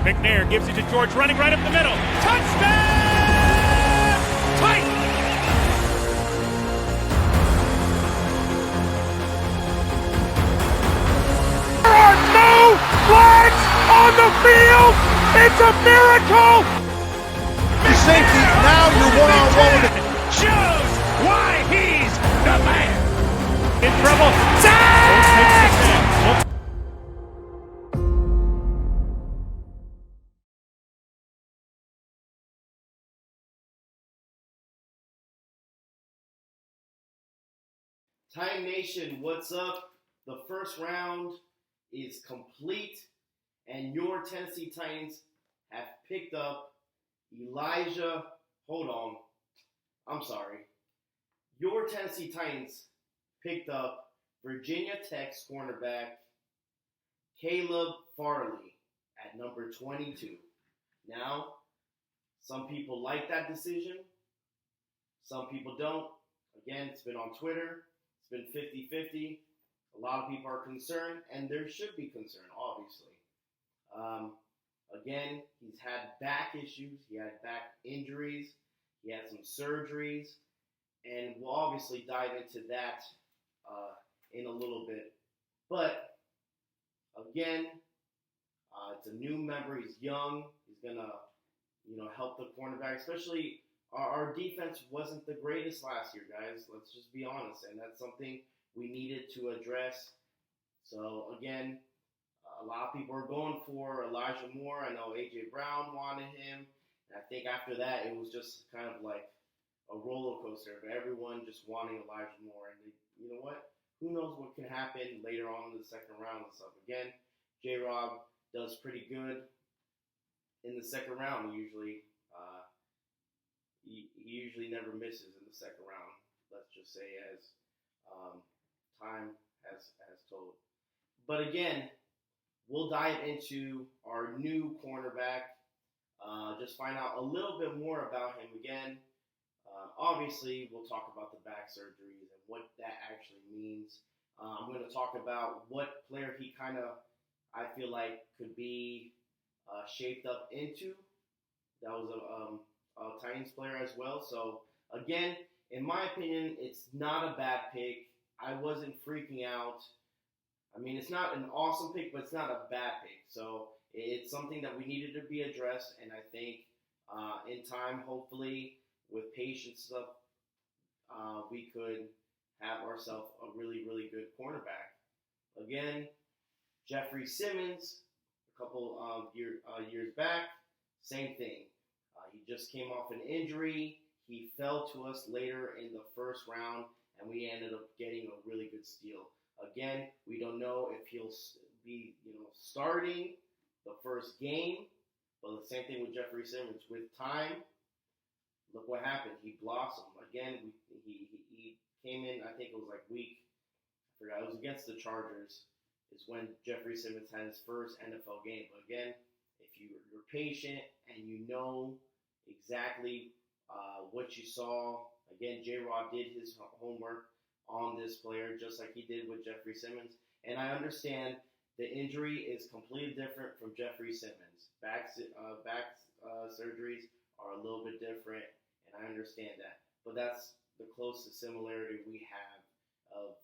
McNair gives it to George, running right up the middle. Touchdown! Titans! There are no flags on the field! It's a miracle! Safety, now you're one-on-one with it. Shows why he's the man! In trouble. Sack! Titan Nation, what's up? The first round is complete, and your Tennessee Titans have picked up Elijah. Hold on. I'm sorry. Your Tennessee Titans picked up Virginia Tech cornerback Caleb Farley at number 22. Now, some people like that decision. Some people don't. Again, it's been on Twitter. It's been 50-50. A lot of people are concerned, and there should be concern, obviously. Again, he's had back issues. He had back injuries. He had some surgeries. And we'll obviously dive into that in a little bit. But, again, it's a new member. He's young. He's going to, help the cornerback, especially our defense wasn't the greatest last year, guys. Let's just be honest. And that's something we needed to address. So, again, a lot of people are going for Elijah Moore. I know A.J. Brown wanted him. And I think after that, it was just kind of like a roller coaster of everyone just wanting Elijah Moore. And you know what? Who knows what can happen later on in the second round and stuff. Again, J-Rob does pretty good in the second round usually. He usually never misses in the second round. Let's just say as time has told. But again, we'll dive into our new cornerback. Just find out a little bit more about him again. Obviously, we'll talk about the back surgeries and what that actually means. I'm going to talk about what player he kind of, I feel like, could be shaped up into. That was a Titans player as well. So, again, in my opinion, it's not a bad pick. I wasn't freaking out. I mean, it's not an awesome pick, but it's not a bad pick. So, it's something that we needed to be addressed. And I think in time, hopefully, with patience stuff, we could have ourselves a really, really good cornerback. Again, Jeffrey Simmons, a couple of years back, same thing. He just came off an injury. He fell to us later in the first round, and we ended up getting a really good steal. Again, we don't know if he'll be, starting the first game, but the same thing with Jeffrey Simmons. With time, look what happened. He blossomed. Again, he came in, I think it was like week, I forgot, it was against the Chargers, is when Jeffrey Simmons had his first NFL game. But again, if you're patient and you know exactly what you saw, again, J-Rod did his homework on this player just like he did with Jeffrey Simmons. And I understand the injury is completely different from Jeffrey Simmons. Back surgeries are a little bit different, and I understand that. But that's the closest similarity we have of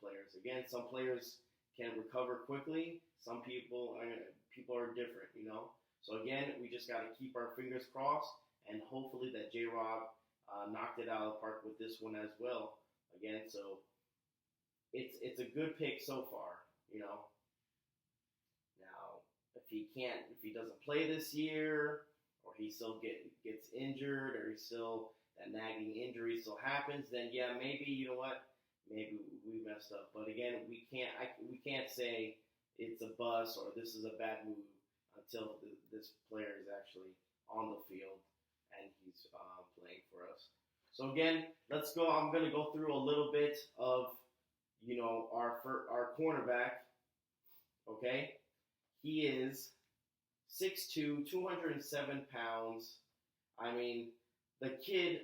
players. Again, some players can recover quickly. Some people are different, So again, we just got to keep our fingers crossed, and hopefully that J-Rob knocked it out of the park with this one as well. Again, so it's a good pick so far, Now, if he doesn't play this year, or he still gets injured, or that nagging injury still happens, then yeah, maybe maybe we messed up. But again, we can't say it's a bust or this is a bad move until this player is actually on the field and he's playing for us. So again, let's go. I'm going to go through a little bit of our cornerback. Okay, he is 6'2", 207 pounds. I mean, the kid,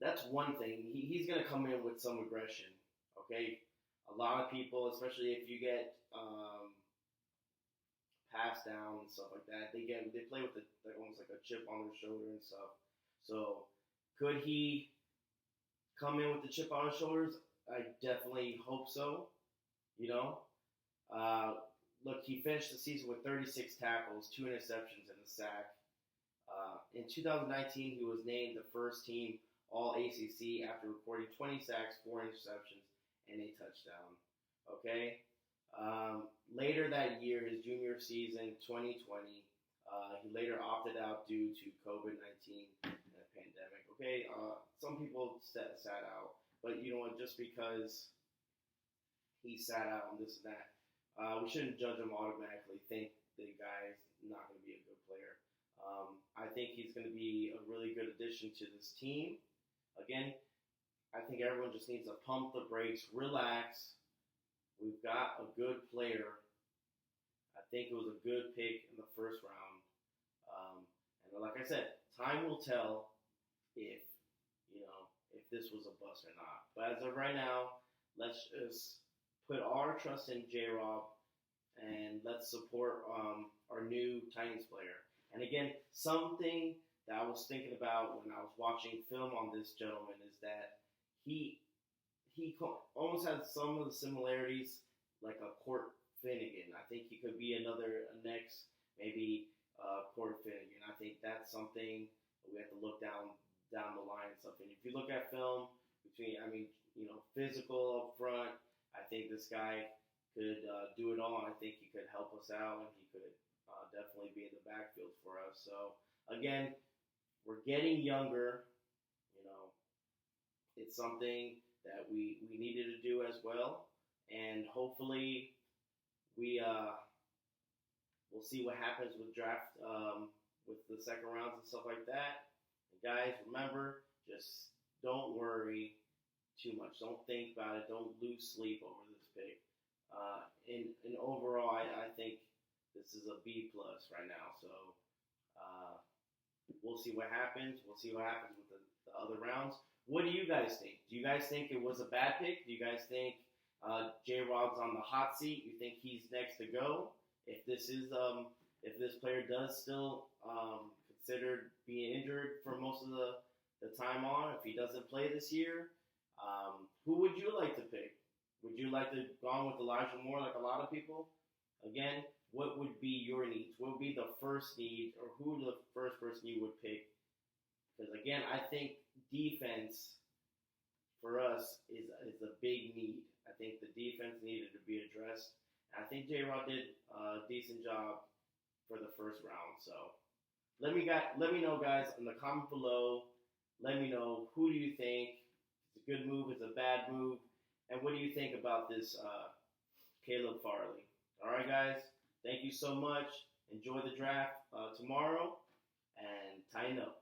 that's one thing. He's going to come in with some aggression, okay? A lot of people, especially if you get pass down and stuff like that. They play with almost like a chip on their shoulder and stuff. So could he come in with the chip on his shoulders? I definitely hope so. Look, he finished the season with 36 tackles, 2 interceptions, and a sack. In 2019, he was named the first team All-ACC after recording 20 sacks, 4 interceptions, and a touchdown. Okay? Later that year, his junior season, 2020, he later opted out due to COVID-19 and the pandemic. Okay? Some people sat out. But you know what? Just because he sat out and this and that, we shouldn't judge him automatically, think the guy's not going to be a good player. I think he's going to be a really good addition to this team. Again, I think everyone just needs to pump the brakes, relax. We've got a good player. I think it was a good pick in the first round. And like I said, time will tell if this was a bust or not. But as of right now, let's just put our trust in J-Rob and let's support our new Titans player. And again, something that I was thinking about when I was watching film on this gentleman is that he almost has some of the similarities like a Court Finnegan. I think he could be a next maybe Court Finnegan. I think that's something we have to look down the line and stuff. And if you look at film physical up front, I think this guy could do it all. And I think he could help us out, and he could definitely be in the backfield for us. So again, we're getting younger. It's something that we needed to do as well, and hopefully we'll see what happens with draft with the second rounds and stuff like that. And guys, remember, just don't worry too much. Don't think about it. Don't lose sleep over this pick. In overall, I think this is a B+ right now. So we'll see what happens. We'll see what happens with the other rounds. What do you guys think? Do you guys think it was a bad pick? Do you guys think J-Rob's on the hot seat? You think he's next to go? If this player does still considered being injured for most of the time on, if he doesn't play this year, who would you like to pick? Would you like to go on with Elijah Moore like a lot of people? Again, what would be your needs? What would be the first need, or who the first person you would pick? Because again, I think defense for us is a big need. I think the defense needed to be addressed. And I think J-Rod did a decent job for the first round. So let me know, guys, in the comment below. Let me know, who do you think? It's a good move, it's a bad move, and what do you think about this Caleb Farley? All right, guys, thank you so much. Enjoy the draft tomorrow, and tighten up.